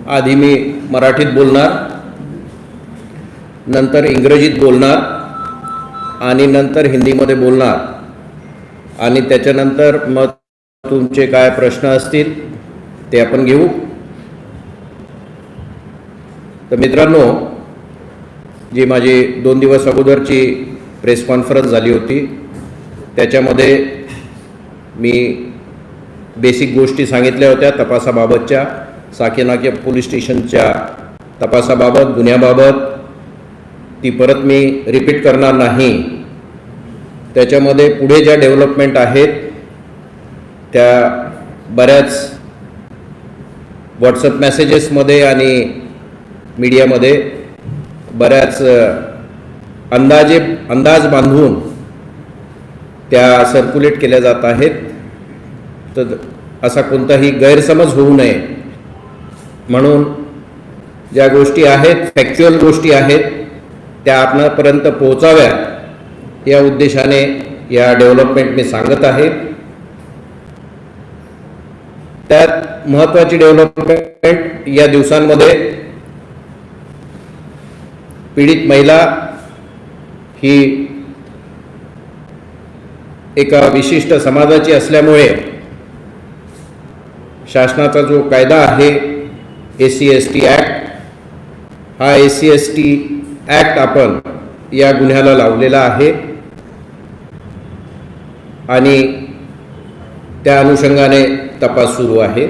आधी मी मराठीत बोलणार, नंतर इंग्रजीत बोलणार आणि नंतर हिंदीमध्ये बोलणार आणि त्याच्यानंतर मग तुमचे काय प्रश्न असतील ते आपण घेऊ. तर मित्रांनो, जी माझी 2 दिवस अगोदरची प्रेस कॉन्फरन्स झाली होती त्याच्यामध्ये मी बेसिक गोष्टी सांगितल्या होत्या तपासाबाबतच्या, साकेनाके पोलीस स्टेशनच्या तपासाबाबत, गुन्ह्याबाबत. ती परत मी रिपीट करणार नाही. त्याच्यामध्ये पुढे ज्या डेव्हलपमेंट आहेत त्या बऱ्याच व्हॉट्सअप मेसेजेसमध्ये आणि मीडियामध्ये बऱ्याच अंदाज बांधून त्या सर्क्युलेट केल्या जात आहेत. तर असा कोणताही गैरसमज होऊ नये म्हणून ज्या गोष्टी आहेत, फॅक्च्युअल गोष्टी आहेत, त्या आपणापर्यंत पोहोचाव्या या उद्देशाने या डेव्हलपमेंट मी सांगत आहे. त्यात महत्त्वाची डेव्हलपमेंट या दिवसांमध्ये पीडित महिला ही एका विशिष्ट समाजाची असल्यामुळे शासनाचा जो कायदा आहे SC/ST ॲक्ट, हा SC/ST ॲक्ट आपण या गुन्ह्याला लावलेला आहे आणि त्या अनुषंगाने तपास सुरू आहे.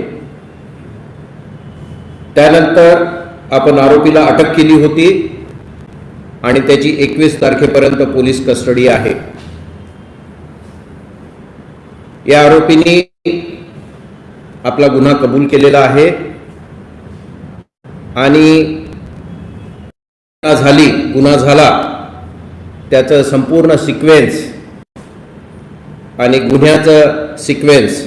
त्यानंतर आपण आरोपीला अटक केली होती आणि त्याची 21 तारखेपर्यंत पोलीस कस्टडी आहे. या आरोपींनी आपला गुन्हा कबूल केलेला आहे आणि गुन्हा झाला त्याचं संपूर्ण सिक्वेन्स आणि गुन्ह्याचं सिक्वेन्स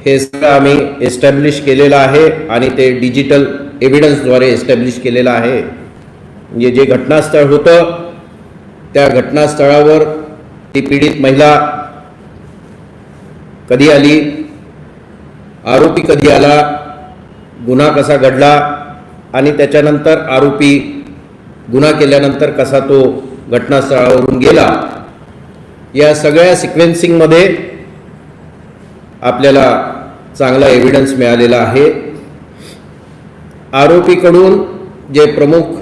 हे सगळं आम्ही एस्टॅब्लिश केलेलं आहे आणि ते डिजिटल एव्हिडन्सद्वारे एस्टॅब्लिश केलेलं आहे. म्हणजे जे घटनास्थळ होतं त्या घटनास्थळावर ती पीडित महिला कधी आली, आरोपी कधी आला, गुन्हा कसा घडला आणि त्याच्यानंतर आरोपी गुन्हा केल्यानंतर कसा तो घटनास्थळावरून गेला, या सगळ्या सिक्वेन्सिंगमध्ये आपल्याला चांगला एव्हिडन्स मिळालेला आहे. आरोपीकडून जे प्रमुख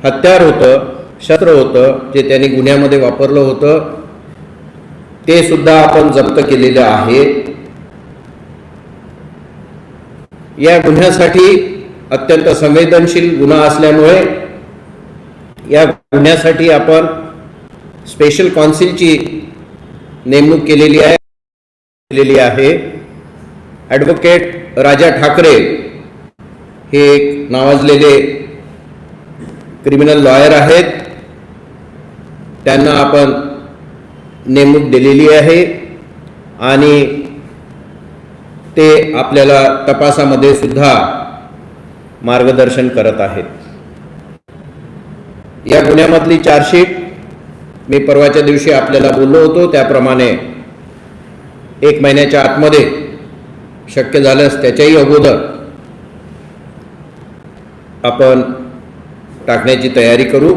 हत्यार होतं, शस्त्र होतं, जे त्यांनी गुन्ह्यामध्ये वापरलं होतं, ते सुद्धा आपण जप्त केलेलं आहे. या गुन्ह्यासाठी अत्यंत संवेदनशील गुन्हा असल्यामुळे या गुन्ह्यासाठी आपण स्पेशल काउन्सिलची नेमणूक केलेली आहे. ॲडव्होकेट राजा ठाकरे हे एक नावाजलेले क्रिमिनल लॉयर आहेत. त्यांना आपण नेमणूक दिलेली आहे आणि ते आपल्याला तपासामध्ये सुद्धा मार्गदर्शन करत आहेत. या गुन्ह्यामधली चार्जशीट मी परवाच्या दिवशी आपल्याला बोललो होतो त्याप्रमाणे 1 महिन्याच्या आतमध्ये, शक्य झाल्यास त्याच्याही अगोदर आपण टाकण्याची तयारी करू.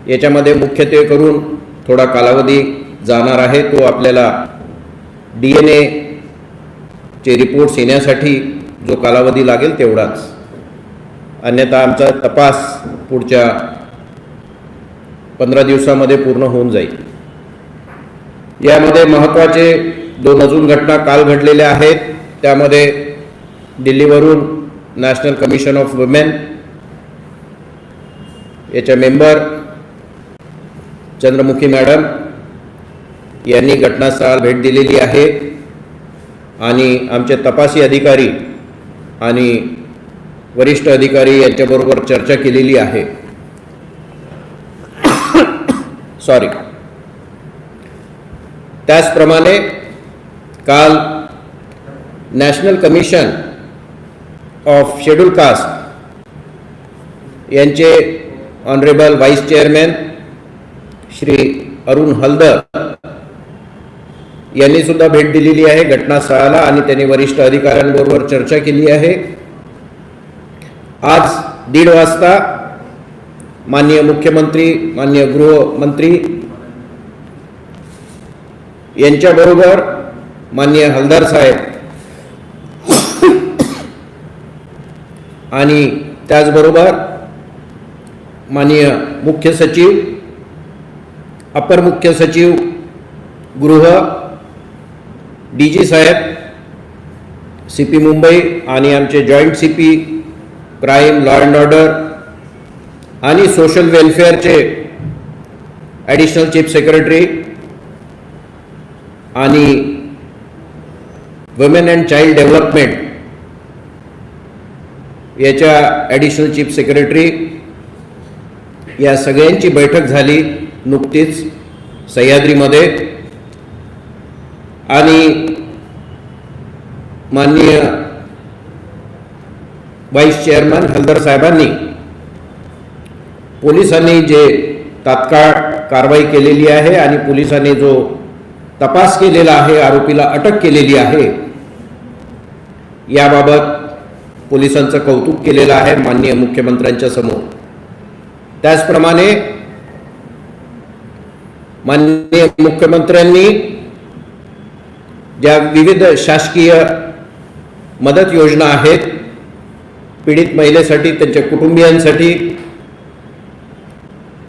याच्यामध्ये मुख्यत्वे करून थोडा कालावधी जाणार आहे. तो आपल्याला DNA चे रिपोर्ट्स येण्यासाठी जो कालावधी लागेल तेवढाच. अन्यथा आमचा तपास पुढच्या 15 दिवसामध्ये पूर्ण होऊन जाईल. यामध्ये महत्त्वाचे 2 अजून घटना काल घडलेल्या आहेत. त्यामध्ये दिल्लीवरून नॅशनल कमिशन ऑफ वुमेन याच्या मेंबर चंद्रमुखी मॅडम यांनी घटनास्थळाला भेट दिलेली आहे आणि आमचे तपासी अधिकारी आणि वरिष्ठ अधिकारी यांच्याबरोबर चर्चा केलेली आहे. त्याचप्रमाणे काल national commission of schedule caste यांचे honourable vice chairman Shri Arun Haldar यांनी सुद्धा भेट दिलेली आहे घटनास्थळाला आणि त्यांनी वरिष्ठ अधिकाऱ्यांबरोबर चर्चा केली आहे. आज 1:30 वाजता माननीय मुख्यमंत्री, माननीय गृहमंत्री यांच्याबरोबर माननीय हलदार साहेब आणि त्याचबरोबर माननीय मुख्य सचिव, अपर मुख्य सचिव गृह, DG साहेब, CP मुंबई आणि आमचे joint CP crime, law and order आणि सोशल वेलफेअरचे ॲडिशनल चीफ सेक्रेटरी आणि वुमेन अँड चाइल्ड डेव्हलपमेंट याच्या ॲडिशनल चीफ सेक्रेटरी, या सगळ्यांची बैठक झाली नुकतीच सह्याद्रीमध्ये. आणि माननीय वाईस चेअरमन हलदार साहेबांनी पोलिसांनी जे तात्काळ कारवाई केलेली आहे आणि पोलिसांनी जो तपास केलेला आहे, आरोपीला अटक केलेली आहे, याबाबत पोलिसांचं कौतुक केलेलं आहे माननीय मुख्यमंत्र्यांच्या समोर. त्याचप्रमाणे माननीय मुख्यमंत्र्यांनी ज्या विविध शासकीय मदत योजना आहेत पीडित महिलेसाठी, त्यांच्या कुटुंबियांसाठी,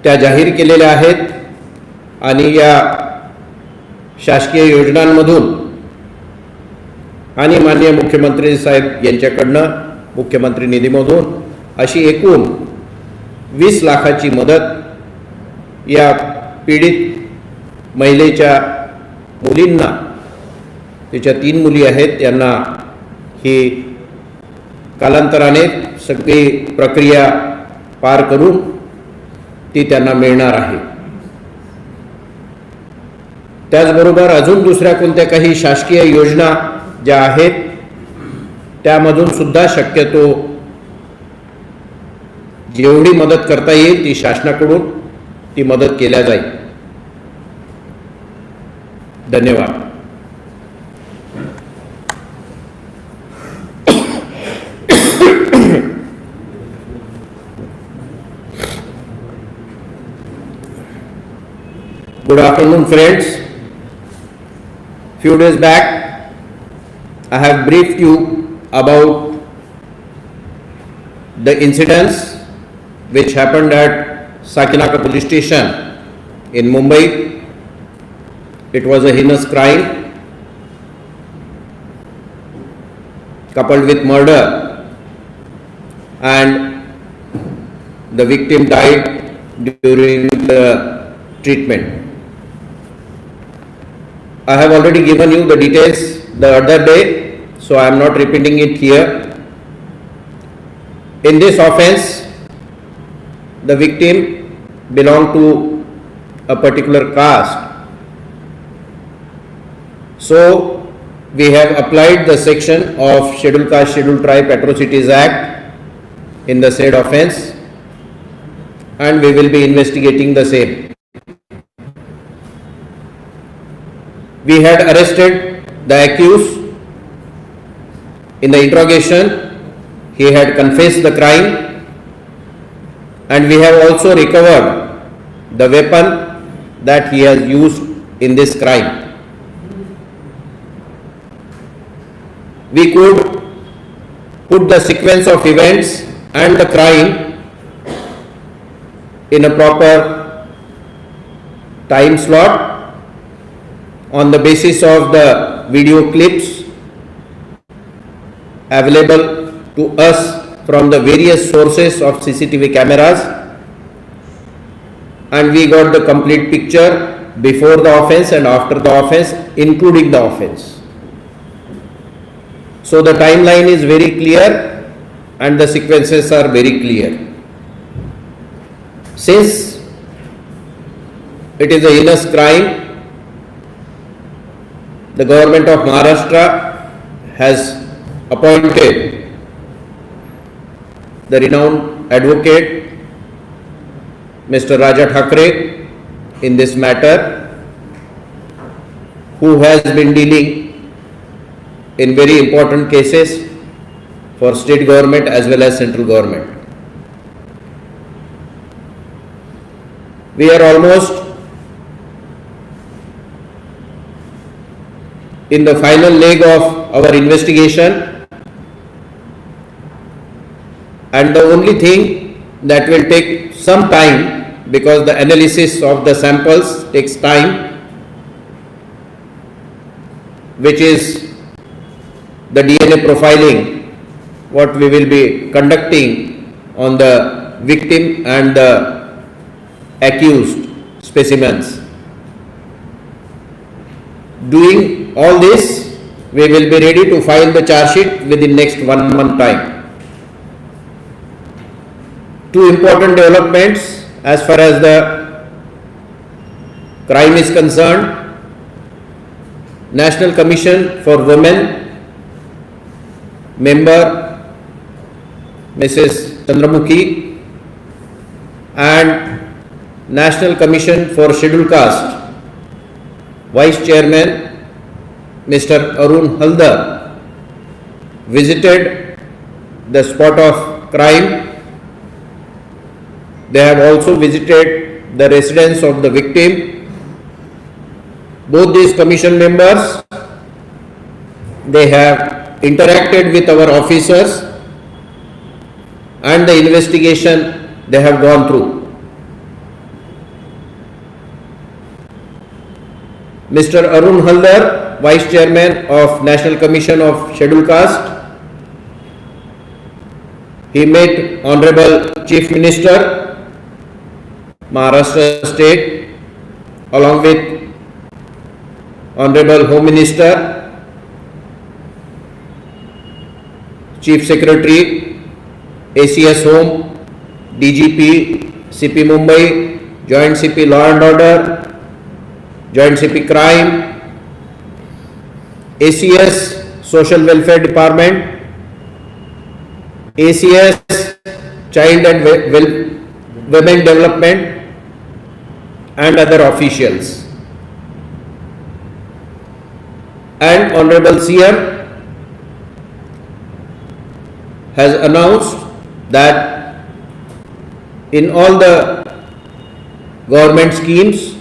त्या जाहीर केलेल्या आहेत. आणि या शासकीय योजनांमधून आणि माननीय मुख्यमंत्री साहेब यांच्याकडनं मुख्यमंत्री निधीमधून अशी एकूण 20 लाखाची मदत या पीडित महिलेच्या मुलींना, तिच्या 3 मुली आहेत, त्यांना ही कालांतराने सगळी प्रक्रिया पार करून ती त्यांना मिळणार आहे. त्याचबरोबर अजून दुसऱ्या कोणत्या काही शासकीय योजना ज्या आहेत त्यामधून सुद्धा शक्यतो जेवढी मदत करता येईल ती शासनाकडून ती मदत केल्या जाईल. धन्यवाद. Good afternoon, friends. Few days back, I have briefed you about the incidents which happened at Sakinaka police station in Mumbai. It was a heinous crime coupled with murder, and the victim died during the treatment. I have already given you the details the other day, so I am not repeating it here. In this offense, the victim belonged to a particular caste. So, we have applied the section of Scheduled Caste, Scheduled Tribe Atrocities Act in the said offense, and we will be investigating the same. We had arrested the accused. In the interrogation, he had confessed the crime, and we have also recovered the weapon that he has used in this crime. We could put the sequence of events and the crime in a proper time slot on the basis of the video clips available to us from the various sources of CCTV cameras, and we got the complete picture before the offense and after the offense, including the offense. So the timeline is very clear and the sequences are very clear. Since it is a heinous crime, the government of Maharashtra has appointed the renowned advocate Mr. Raja Thakre in this matter, who has been dealing in very important cases for state government as well as central government. We are almost in the final leg of our investigation, and the only thing that will take some time, because the analysis of the samples takes time, which is the DNA profiling, what we will be conducting on the victim and the accused specimens. Doing all this, we will be ready to file the charge sheet within next 1 month time. Two important developments as far as the crime is concerned. National Commission for Women member Mrs. Chandramukhi and National Commission for Scheduled Caste Vice Chairman Mr. Arun Haldar visited the spot of crime. They have also visited the residence of the victim. Both these commission members, they have interacted with our officers and the investigation they have gone through. Mr. Arun Haldar, Vice Chairman of National Commission of Scheduled Caste, he met Honorable Chief Minister, Maharashtra State, along with Honorable Home Minister, Chief Secretary, ACS Home, DGP, CP Mumbai, Joint CP Law and Order, Joint CP Crime, ACS Social Welfare Department, ACS Child and Women Development, and other officials. And Honorable CM has announced that in all the government schemes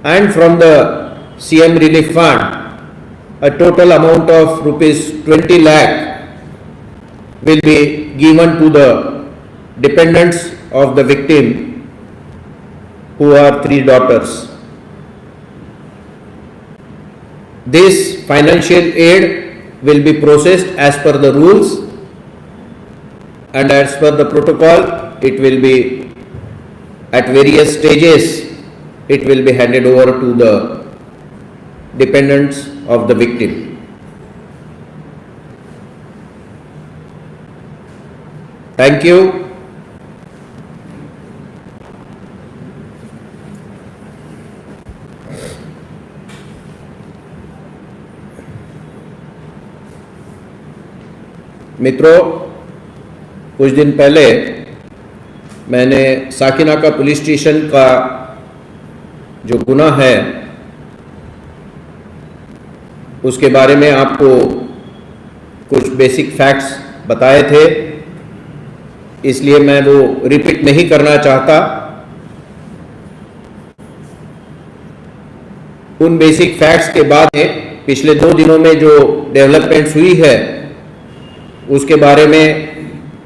and from the CM Relief Fund, a total amount of rupees 20 lakh will be given to the dependents of the victim, who are 3 daughters. This financial aid will be processed as per the rules, and as per the protocol, it will be at various stages, it will be handed over to the dependents of the victim. Thank you. मित्रों, कुछ दिन पहले मैंने Sakinaka police station का जो गुनाह है उसके बारे में आपको कुछ बेसिक फैक्ट्स बताए थे, इसलिए मैं वो रिपीट नहीं करना चाहता। उन बेसिक फैक्ट्स के बाद पिछले 2 दिनों में जो डेवलपमेंट्स हुई है उसके बारे में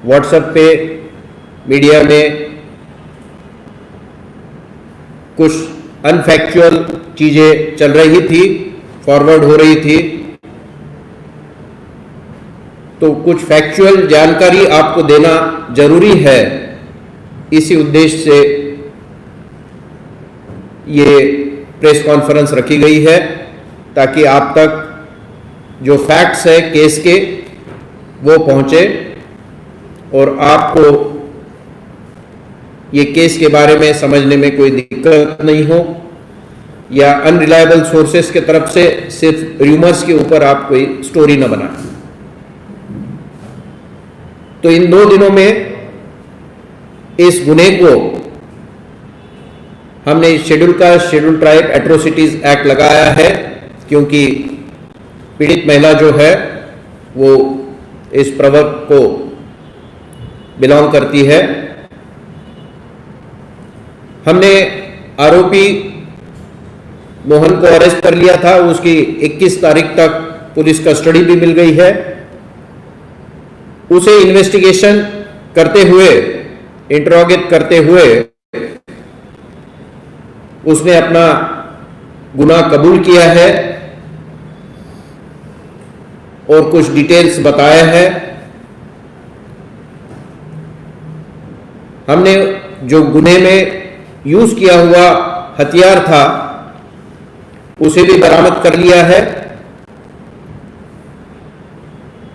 व्हाट्सएप पे, मीडिया में कुछ अनफैक्चुअल चीज़ें चल रही थी, फॉरवर्ड हो रही थी, तो कुछ फैक्चुअल जानकारी आपको देना जरूरी है। इसी उद्देश्य से ये प्रेस कॉन्फ्रेंस रखी गई है, ताकि आप तक जो फैक्ट्स है केस के वो पहुंचे और आपको ये केस के बारे में समझने में कोई दिक्कत नहीं हो, या अनरिलायबल सोर्सेस के तरफ से सिर्फ र्यूमर्स के ऊपर आप कोई स्टोरी न बनाएं। तो इन 2 दिनों में इस गुने को हमने schedule caste schedule tribe atrocities act लगाया है, क्योंकि पीड़ित महिला जो है वो इस प्रवर्ग को बिलोंग करती है। हमने आरोपी मोहन को अरेस्ट कर लिया था, उसकी 21 तारीख तक पुलिस कस्टडी भी मिल गई है। उसे इन्वेस्टिगेशन करते हुए, इंटरोगेट करते हुए उसने अपना गुनाह कबूल किया है और कुछ डिटेल्स बताया है। हमने जो गुने में यूज किया हुआ हथियार था उसे भी बरामद कर लिया है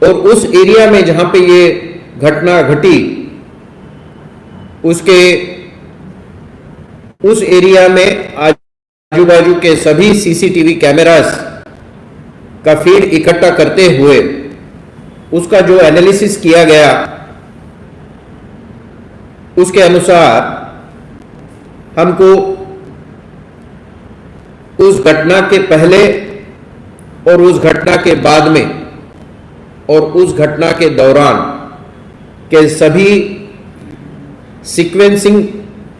और उस एरिया में जहां पे ये घटना घटी उस एरिया में आजू बाजू के सभी सीसीटीवी कैमरास का फीड इकट्ठा करते हुए उसका जो एनालिसिस किया गया उसके अनुसार हमको उस घटना के पहले और उस घटना के बाद में और उस घटना के दौरान के सभी सीक्वेंसिंग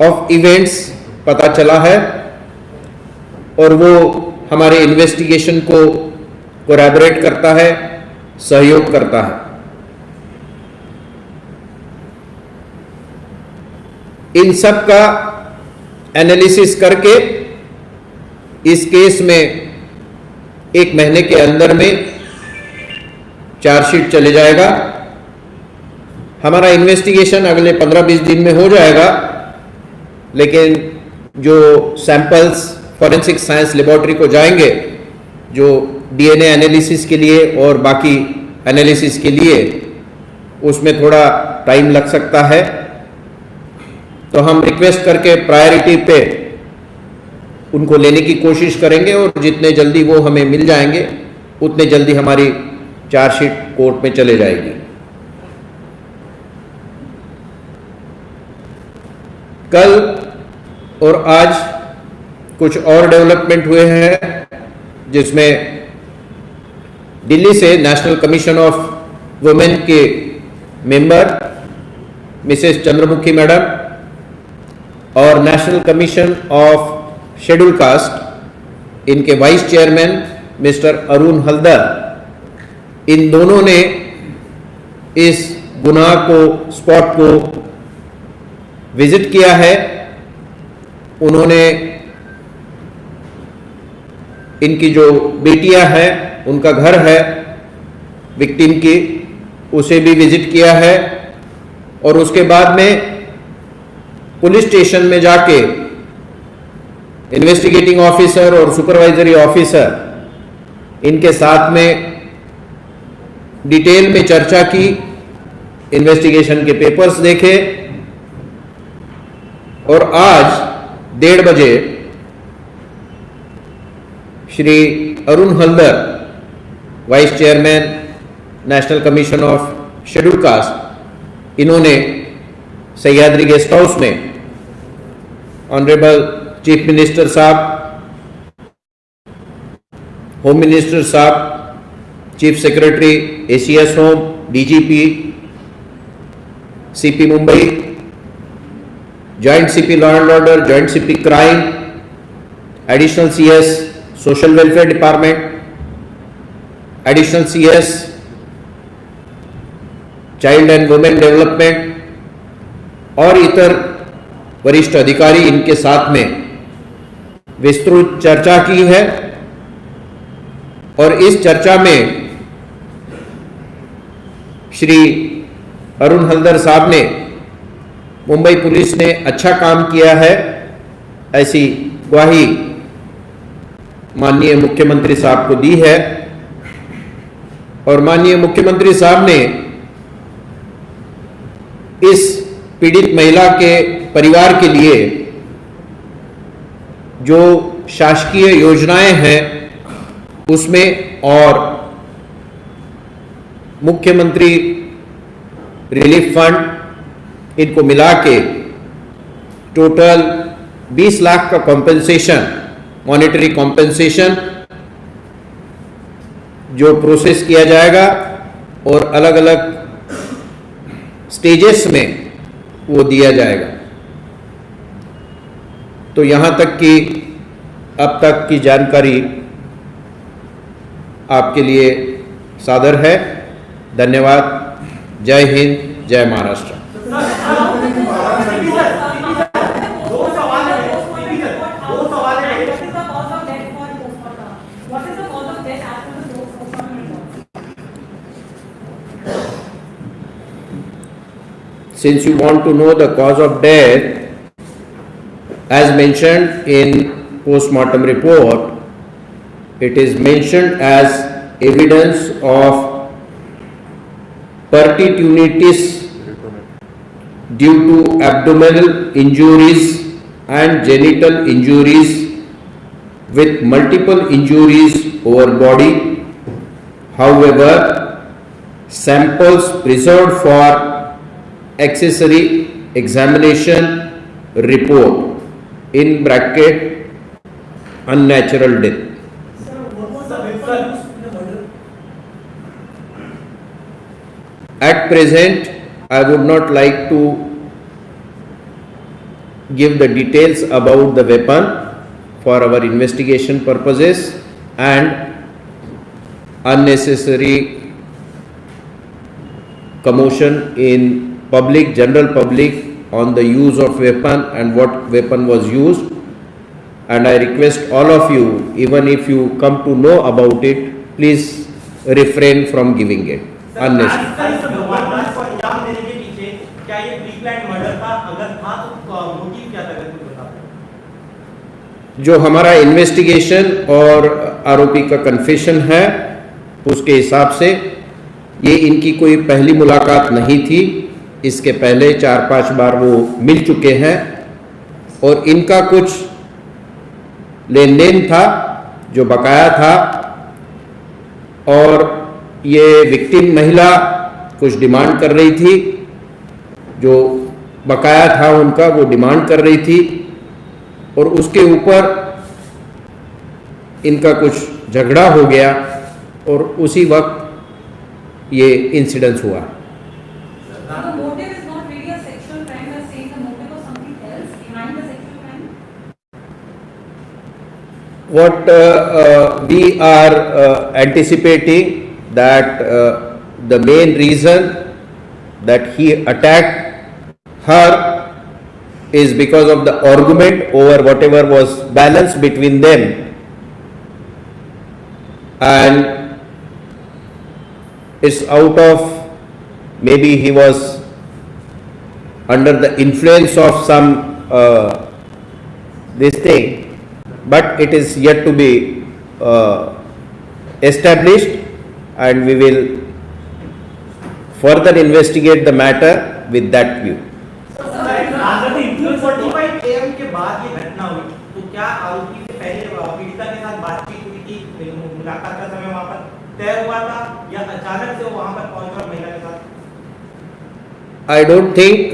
ऑफ इवेंट्स पता चला है और वो हमारे इन्वेस्टिगेशन को कोलैबोरेट करता है, सहयोग करता है। इन सब का एनालिसिस करके इस केस में 1 महीने के अंदर में चार्जशीट चले जाएगा। हमारा इन्वेस्टिगेशन अगले 15-20 दिन में हो जाएगा, लेकिन जो सैंपल्स फॉरेंसिक साइंस लेबोरेटरी को जाएंगे, जो डीएनए एनालिसिस के लिए और बाकी एनालिसिस के लिए, उसमें थोड़ा टाइम लग सकता है। तो हम रिक्वेस्ट करके प्रायोरिटी पे उनको लेने की कोशिश करेंगे और जितने जल्दी वो हमें मिल जाएंगे उतने जल्दी हमारी चार्जशीट कोर्ट में चले जाएगी। कल और आज कुछ और डेवलपमेंट हुए हैं, जिसमें दिल्ली से नेशनल कमीशन ऑफ वुमेन के मेंबर मिसेस चंद्रमुखी मैडम और national commission of schedule caste, इनके vice chairman Mister Arun Haldar, इन दोनों ने इस गुनाह को, स्पॉट को विजिट किया है। उन्होंने इनकी जो बेटियां हैं, उनका घर है विक्टिम की, उसे भी विजिट किया है और उसके बाद में पुलिस स्टेशन में जाके इन्वेस्टिगेटिंग ऑफिसर और सुपरवाइजरी ऑफिसर इनके साथ में डिटेल में चर्चा की, इन्वेस्टिगेशन के पेपर्स देखे और आज 1:30 बजे Shri Arun Haldar, vice chairman national commission of schedule cast, इन्होंने सह्याद्री गेस्ट हाउस में ऑनरेबल चीफ मिनिस्टर साहब, होम मिनिस्टर साहब, chief secretary ACS home, DGP, CP Mumbai, joint CP law and order, joint CP crime, additional CS social welfare department, additional CS child and women development और इतर वरिष्ठ अधिकारी इनके साथ में विस्तृत चर्चा की है। और इस चर्चा में श्री अरुण हल्दर साहब ने, मुंबई पुलिस ने अच्छा काम किया है, ऐसी ग्वाही माननीय मुख्यमंत्री साहब को दी है और माननीय मुख्यमंत्री साहब ने इस पीड़ित महिला के परिवार के लिए जो शासकीय योजनाएं हैं उसमें और मुख्यमंत्री रिलीफ फंड, इनको मिला के टोटल 20 लाख का कॉम्पेंसेशन, मॉनेटरी कॉम्पेंसेशन जो प्रोसेस किया जाएगा और अलग अलग स्टेजेस में वो दिया जाएगा। तो यहां तक कि अब तक की जानकारी आपके लिए सादर है। धन्यवाद। जय हिंद, जय Maharashtra. Since you want to know the cause of death, as mentioned in postmortem report, it is mentioned as evidence of peritonitis due to abdominal injuries and genital injuries with multiple injuries over body. However, samples preserved for accessory examination report in bracket unnatural death. At present, I would not like to give the details about the weapon for our investigation purposes and unnecessary commotion in public, general public, on the use of weapon and what weapon was used. And I request all of you, even if you come to know about it, please refrain from giving it unnecessary. जो हमारा investigation और आरोपी का confession है उसके हिसाब से ये इनकी कोई पहली मुलाकात नहीं थी। इसके पहले 4-5 बार वो मिल चुके हैं और इनका कुछ लेन देन था जो बकाया था और ये विक्टिम महिला कुछ डिमांड कर रही थी, जो बकाया था उनका वो डिमांड कर रही थी और उसके ऊपर इनका कुछ झगड़ा हो गया और उसी वक्त ये इंसिडेंस हुआ। What we are anticipating that the main reason that he attacked her is because of the argument over whatever was balanced between them, and it's out of maybe he was under the influence of some this thing, but it is yet to be established and we will further investigate the matter with that view. 45 AM के बाद ये घटना हुई तो क्या आरोपी से पहले पीड़िता के साथ बातचीत हुई थी, मुलाकात का समय वहां पर तय हुआ था या अचानक से वो वहां पर पहुंचा महिला के साथ? I don't think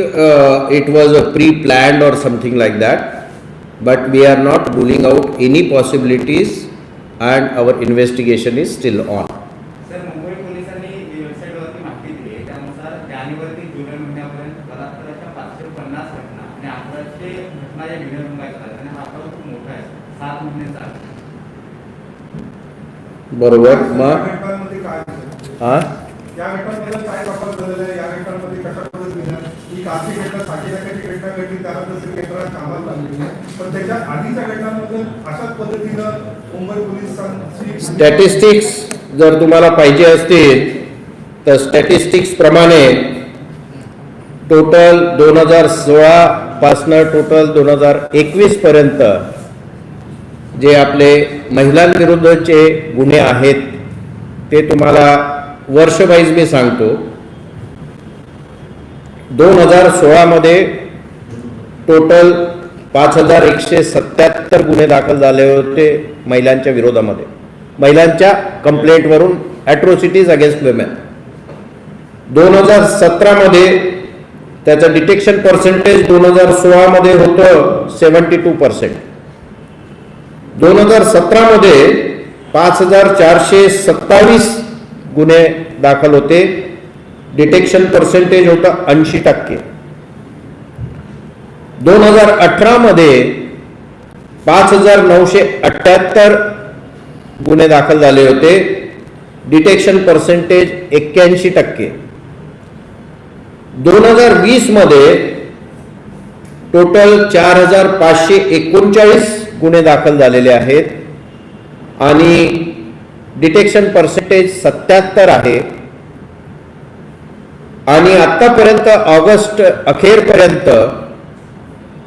it was a pre-planned or something like that, but we are not ruling out any possibilities and our investigation is still on. Sir, Mumbai पोलिसांनी वेबसाईटवरती माहिती दिली आहे त्यानुसार जानेवारी ते जुलै महिन्यापर्यंत बलात्काराच्या 550 घटना आणि 1100 घटना या विनयभंगाच्या झाल्या आणि हा आकडा खूप मोठा आहे, 7 महिन्यांचा आहे. बरोबर. मग हां या घटनांमध्ये काय तपास झालेला आहे, या घटनांमध्ये कशा पद्धतीने ही आर्थिक घटना 60 लाखाची घटना घडली त्यानंतर केंद्रात कामाला लागली आहे, पण त्याच्या आधीच्या घटनांमध्ये अशाच पद्धतीनं मुंबई पोलिसांची स्टॅटिस्टिक्स जर तुम्हाला पाहिजे असतील तर स्टॅटिस्टिक्स प्रमाणे टोटल 2016 पासनं टोटल 2021 पर्यंत जे आपले महिलांविरुद्धचे गुन्हे आहेत ते तुम्हाला वर्ष वाईज मी सांगतो. 2016 मध्ये टोटल 5177 गुन्हे दाखल झाले होते महिलांच्या विरोधामध्ये, महिलांच्या कंप्लेंटवरून, ॲट्रोसिटीज अगेन्स्ट विमेन. 2017 मध्ये त्याचं डिटेक्शन पर्सेंटेज 2016 मध्ये होतं 72%. 2017 मध्ये 5427 गुन्हे दाखल होते, डिटेक्शन पर्सेंटेज होतं 80%. 2018 मध्ये 5978 गुन्हे दाखल झाले होते, डिटेक्शन पर्सेंटेज 81%. 2020 मध्ये टोटल 4539 गुन्हे दाखल झालेले आहेत आणि डिटेक्शन पर्सेंटेज 77 आहे. आणि आतापर्यंत ऑगस्ट अखेरपर्यंत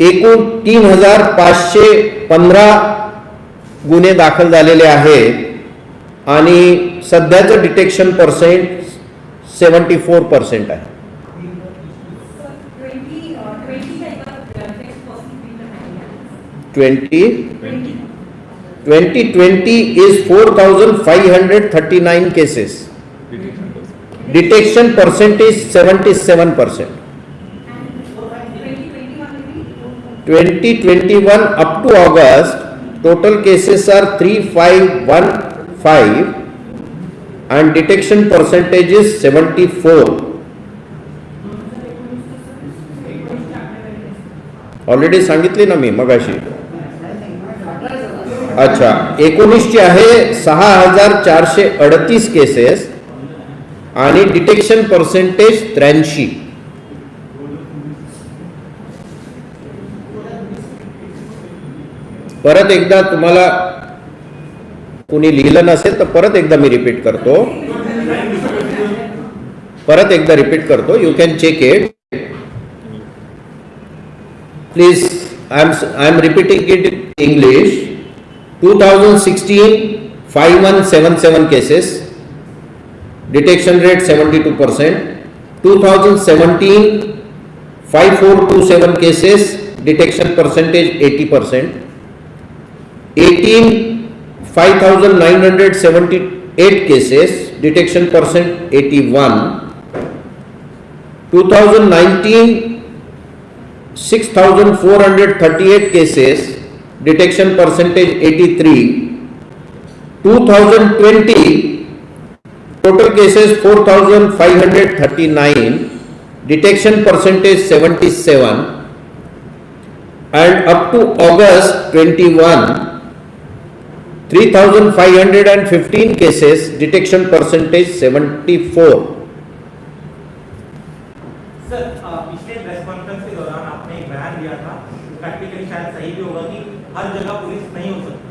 एकूण 3515 गुन्हे दाखल झालेले आहेत आणि सध्याचं डिटेक्शन पर्सेंट 74% आहे. 2020 is 4539 cases. Detection percentage 77%. 2021 up to August, total cases are 3515 and detection percentage is 74. Already सांगितली ना मी मगाशी. अच्छा, 19ची आहे 6438 केसेस आणि डिटेक्शन पर्सेंटेज 83. परत एकदा तुम्हाला कुणी लिहिलं नसेल तर परत एकदा मी रिपीट करतो. You can check it please. I am repeating it in English. 2016 5177 cases, detection rate 72%. 2017 5427 cases, detection percentage 80%. 18 5978 cases, detection percent 81. 2019 6438 cases, detection percentage 83. 2020 total cases 4539, detection percentage 77, and up to August 21 3515 cases, detection percentage 74. Sir, पिछले press conference के दौरान आपने एक बयान दिया था, practically शायद सही भी होगा कि हर जगह पुलिस नहीं हो सकती,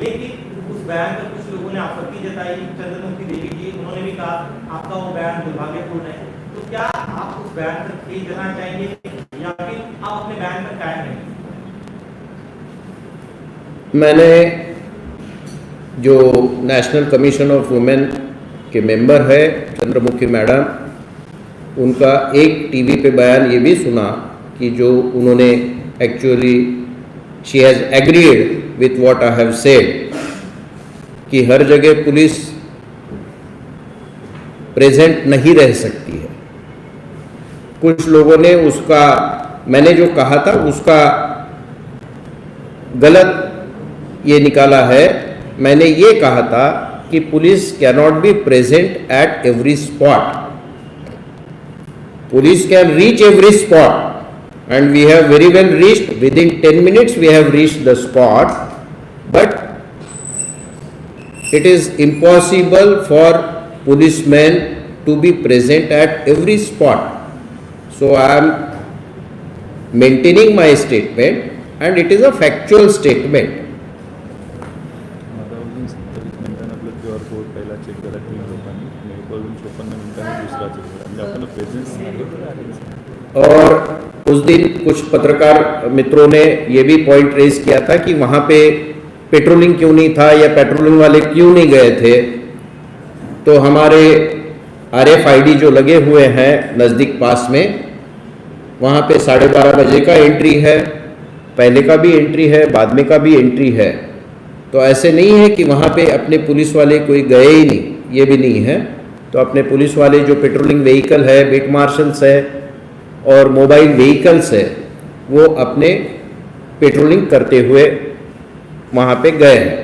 लेकिन उस बयान पर कुछ लोगों ने आपत्ति जताई. चंद्रमुखी देवी जी, उन्होंने भी कहा आपका वो बयान दुर्भाग्यपूर्ण है. तो क्या आप उस बयान पर तेज जाना चाहेंगे या फिर आप अपने बयान पर कायम रहेंगे? मैंने जो नेशनल कमीशन ऑफ वुमेन के मेंबर है चंद्रमुखी मैडम, उनका एक टीवी पे बयान ये भी सुना कि जो उन्होंने actually she has agreed with what I have said कि हर जगह पुलिस प्रेजेंट नहीं रह सकती है. कुछ लोगों ने उसका, मैंने जो कहा था उसका गलत ये निकाला है. मैंने ये कहा था कि police cannot be present at every spot. Police can reach every spot and we have very well reached, within 10 minutes we have reached the spot, but it is impossible for policemen to be present at every spot. So I am maintaining my statement and it is a factual statement. और उस दिन कुछ पत्रकार मित्रों ने ये भी point raise किया था कि वहाँ पे पेट्रोलिंग क्यों नहीं था या पेट्रोलिंग वाले क्यों नहीं गए थे. तो हमारे RFID जो लगे हुए हैं नज़दीक पास में, वहाँ पे 12:30 बजे का एंट्री है, पहले का भी एंट्री है, बाद में का भी एंट्री है. तो ऐसे नहीं है कि वहाँ पे अपने पुलिस वाले कोई गए ही नहीं, ये भी नहीं है. तो अपने पुलिस वाले जो पेट्रोलिंग व्हीकल है, बीट मार्शल्स है, और मोबाइल व्हीकल्स है वो अपने पेट्रोलिंग करते हुए वहाँ पे गए हैं।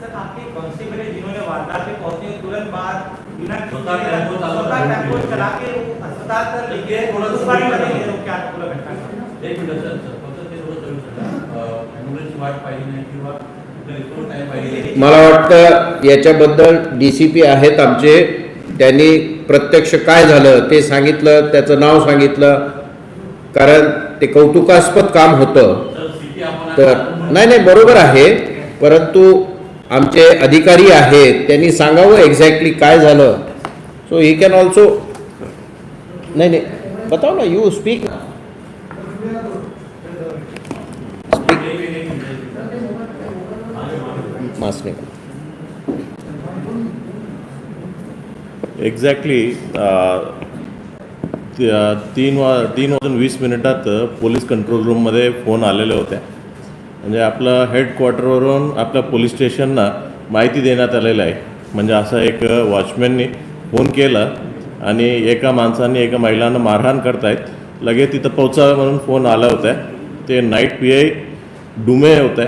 सर आपके कांस्टेबल है जिन्होंने वारदात पे पहुंचने के तुरंत बाद बिना स्वतः टेम्पो चला के वो अस्पताल तक लेके उस बारे में बताइए वो क्या पूरा घटना था। एक मिनिट सर फक्त ते थोडं करू शकता ॲम्ब्युलन्सची वाट पाहिली नाही किंवा इतकं टाईम पाहिली नाही. मला वाटतं याच्याबद्दल DCP आहेत आमचे, त्यांनी प्रत्यक्ष काय झालं ते सांगितलं, त्याचं नाव सांगितलं, कारण ते कौतुकास्पद काम होतं. सर सिटी आपण तर नाही बरोबर आहे, परंतु आमचे अधिकारी आहेत त्यांनी सांगावं एक्झॅक्टली काय झालं. सो ही कॅन ऑल्सो नाही बताओ ना, यू स्पीक मास्क निकाल. एक्झॅक्टली 3:20 पोलीस कंट्रोल रूममध्ये फोन आलेले होते. म्हणजे आपलं हेडक्वार्टरवरून आपल्या पोलीस स्टेशनना माहिती देण्यात आलेलं आहे. म्हणजे असं एक वॉचमॅननी फोन केला आणि एका माणसाने एका महिलांना मारहाण करतायत, लगेच तिथं पोहोचावं म्हणून फोन आला होता. ते नाईट PI डुमे होते.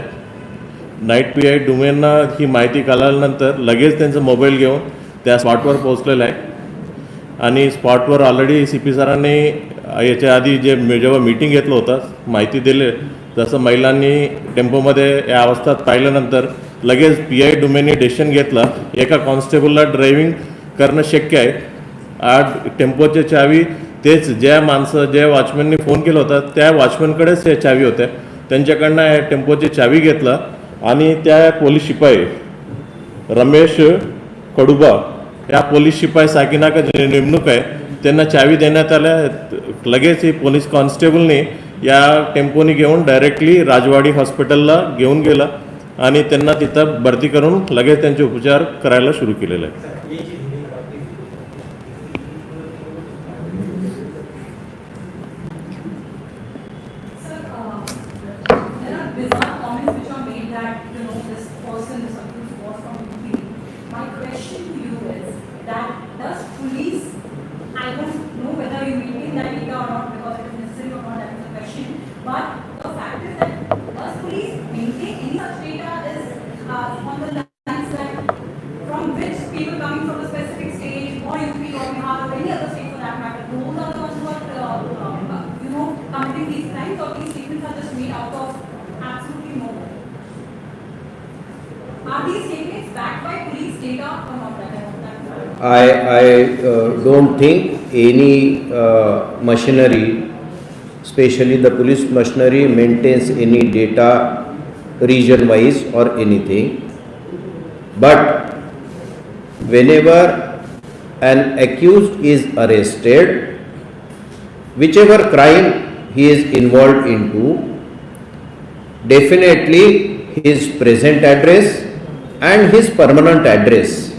नाईट PI डुमेंना ही माहिती कळाल्यानंतर लगेच त्यांचा मोबाईल घेऊन त्या स्पॉटवर पोहोचलेला आहे. आणि स्पॉटवर ऑलरेडी CP सरांनी याच्या आधी जेव्हा मीटिंग घेतलं होतं माहिती दिले, जसं महिलांनी टेम्पोमध्ये या अवस्थेत पाहिल्यानंतर लगेच PI डुमेंनी डिसिजन घेतला एका कॉन्स्टेबलला ड्रायव्हिंग करणं शक्य आहे. आज टेम्पोची चावी तेच ज्या वॉचमॅननी फोन केला होता त्या वॉचमॅनकडेच या चावी होत्या. त्यांच्याकडनं टेम्पोची चावी घेतला आणि त्या पोलीस शिपाई रमेश कडुबा या पोलीस शिपाई साकिनाका नेमणूक आहे त्यांना चावी देण्यात आल्या. लगेच ही पोलीस कॉन्स्टेबलने या टेम्पोनी घेऊन डायरेक्टली राजवाडी हॉस्पिटलला घेऊन गेला आणि त्यांना तिथं भरती करून लगेच त्यांचे उपचार करायला सुरू केलेले आहे. bizarre comments which are made that, you know, this person is accused was from UP. My question to you is that does police, I don't know whether you maintain that data or not because it is necessary or not, that is the question, but the fact is that does police maintain any such data is on the lines that from which people coming from a specific state or UP or Bihar or any other state for that matter, those are the ones who are, you know, committing these crimes, or these statements are just made out of absolutely no. Are these statements backed by police data or not? I don't think any machinery, especially the police machinery, maintains any data region wise or anything. But whenever an accused is arrested, whichever crime he is involved into, definitely his present address and his permanent address,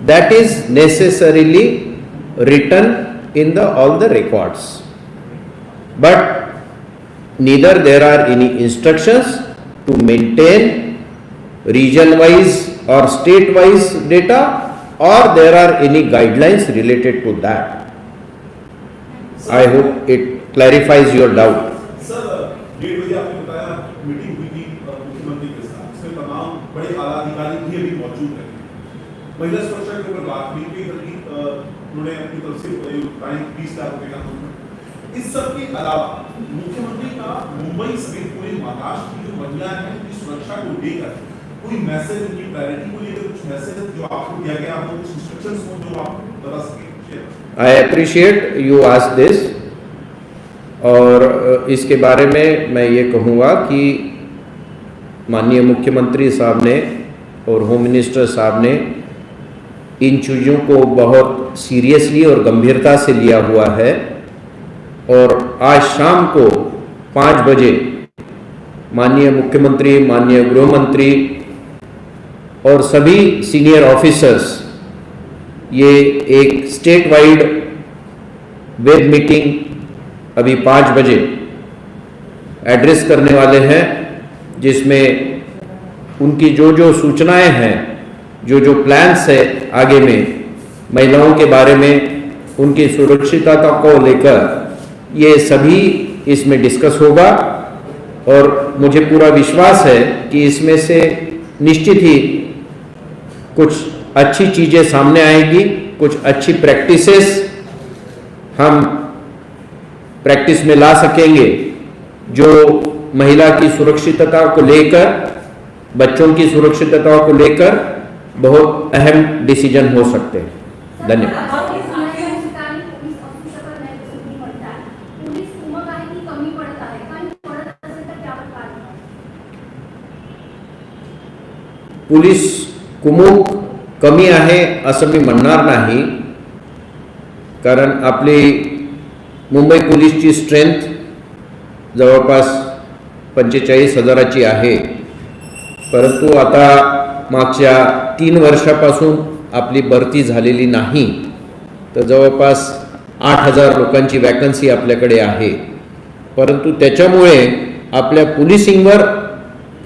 that is necessarily written in all the records. But neither there are any instructions to maintain region wise or state wise data, or there are any guidelines related to that. I hope it clarifies your doubt. Sir 1:30 बजे आपने बताया meeting हुई थी मुख्यमंत्री के साथ, इसमें तमाम बड़े आला अधिकारी भी अभी मौजूद हैं. महिला सुरक्षा के ऊपर बात हुई कि बल्कि उन्होंने अपनी तरफ से 20 लाख रुपए का अनुरोध. इस सब के अलावा मुख्यमंत्री का मुंबई समेत पूरे महाराष्ट्र की जो महिलाएं हैं उनकी सुरक्षा को लेकर कोई मैसेज, उनकी प्रायोरिटी को लेकर कुछ मैसेज जो आपको दिया गया हो, कुछ इंस्ट्रक्शंस हो जो आप बता सकें? I appreciate you ask this. और इसके बारे में मैं ये कहूँगा कि माननीय मुख्यमंत्री साहब ने और होम मिनिस्टर साहब ने इन चीज़ों को बहुत सीरियसली और गंभीरता से लिया हुआ है. और आज शाम को 5 बजे माननीय मुख्यमंत्री, माननीय गृह मंत्री और सभी सीनियर ऑफिसर्स ये एक स्टेट वाइड वेब मीटिंग अभी 5 बजे एड्रेस करने वाले हैं, जिसमें उनकी जो सूचनाएं हैं, जो प्लान्स है आगे में महिलाओं के बारे में, उनकी सुरक्षितता को लेकर ये सभी इसमें डिस्कस होगा और मुझे पूरा विश्वास है कि इसमें से निश्चित ही कुछ अच्छी चीज़ें सामने आएगी, कुछ अच्छी प्रैक्टिसेस हम प्रैक्टिस में ला सकेंगे जो महिला की सुरक्षितता को लेकर, बच्चों की सुरक्षितता को लेकर बहुत अहम डिसीजन हो सकते हैं। धन्यवाद। पोलीस कुमूक कमी आहे असं मी म्हणणार नाही, कारण आपली मुंबई पोलीसची स्ट्रेंथ जवळपास 45,000ची आहे, परंतु आता मागच्या 3 वर्षापासून आपली भरती झालेली नाही, तर जवळपास 8,000 लोकांची वॅकन्सी आपल्याकडे आहे, परंतु त्याच्यामुळे आपल्या पोलिसिंगवर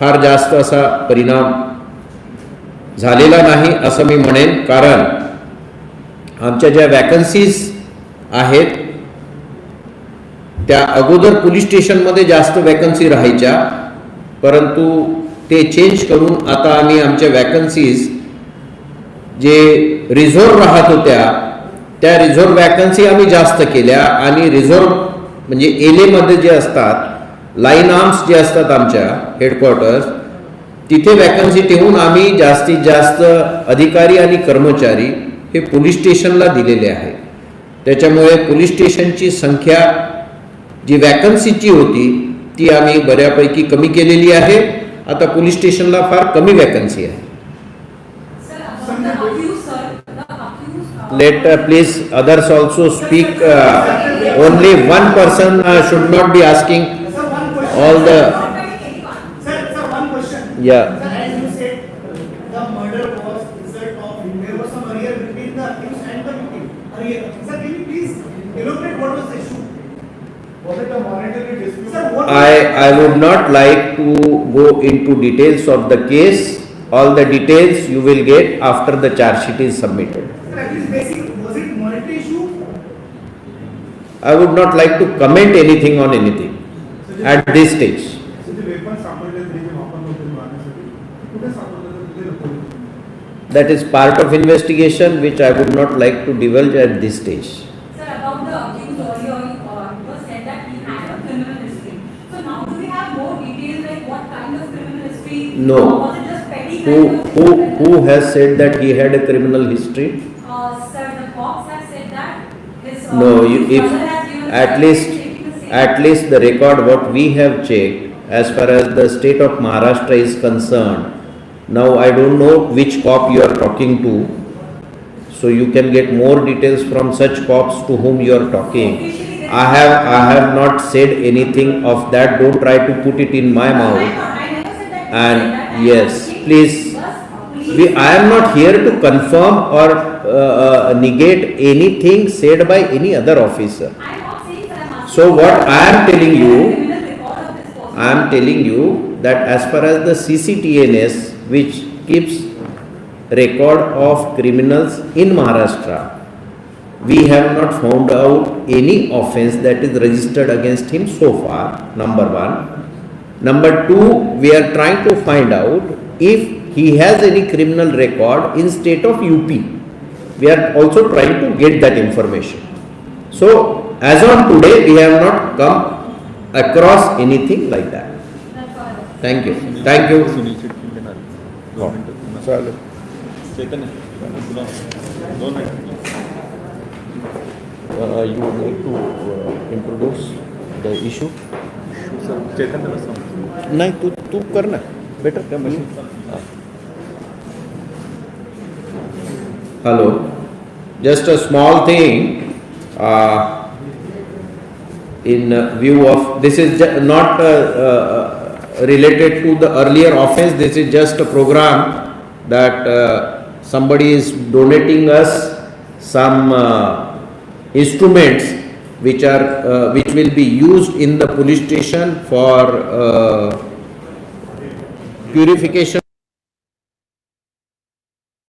फार जास्त असा परिणाम झालेला नाही असं मी म्हणेन, कारण आमच्या ज्या वॅकन्सीज आहेत त्या अगोदर पोलीस स्टेशनमध्ये जास्त वॅकन्सी राहायच्या, परंतु ते चेंज करून आता आम्ही आमच्या वॅकन्सीज जे रिझर्व राहत होत्या त्या रिझर्व वॅकन्सी आम्ही जास्त केल्या आणि रिझर्व म्हणजे एलेमध्ये जे असतात, लाईन आर्म्स जे असतात आमच्या हेडक्वार्टर्स, तिथे वॅकन्सी ठेवून आम्ही जास्तीत जास्त अधिकारी आणि कर्मचारी हे पोलीस स्टेशनला दिलेले आहे। त्याच्यामुळे पोलीस स्टेशनची संख्या जी वॅकन्सीची होती ती आम्ही बऱ्यापैकी कमी केलेली आहे। आता पोलीस स्टेशनला फार कमी वॅकन्सी आहे। Let please others also speak. Only one person should not be asking all the. Sir, one question. Yeah. As you said, the murder was result of, there was some earlier between the accused and the victim. Earlier. Sir, can you please elaborate what was the issue? Was it a monetary dispute? Sir, what I would not like to go into details of the case. All the details you will get after the charge sheet is submitted. Sir, at least basic, was it monetary issue? I would not like to comment anything on anything at this stage. So the weapon सापडले तरी जे वापर होते मारण्यासाठी कुठे सापडले तर कुठे लपवले? That is part of investigation which I would not like to divulge at this stage. Sir, about the accused earlier, it was said that he had a criminal history. So now do we have more details like what kind of criminal history? No. Or was it just petty kind of Who has said that he had a criminal history? Sir, the cops have said that his No, his if brother has given at least the record what we have checked as far as the state of Maharashtra is concerned. Now I don't know which cop you are talking to, so you can get more details from such cops to whom you are talking. I have not said anything of that. Don't try to put it in my mouth. I never said that. And yes, please. I am not here to confirm or negate anything said by any other officer. I'm not saying that I'm asking. So what I am telling you, Criminal record of this person. I am telling you that as far as the CCTNS, which keeps record of criminals in Maharashtra, we have not found out any offence that is registered against him so far, number one. Number two, we are trying to find out if he has any criminal record in state of UP. We are also trying to get that information. So as on today, we have not come across anything like that. That's all. Thank you. Thank you. You would like to introduce the issue? नहीं तू करना better क्या machine. Hello, just a small thing. In view of this is not related to the earlier offense. This is just a program that somebody is donating us some instruments which will be used in the police station for purification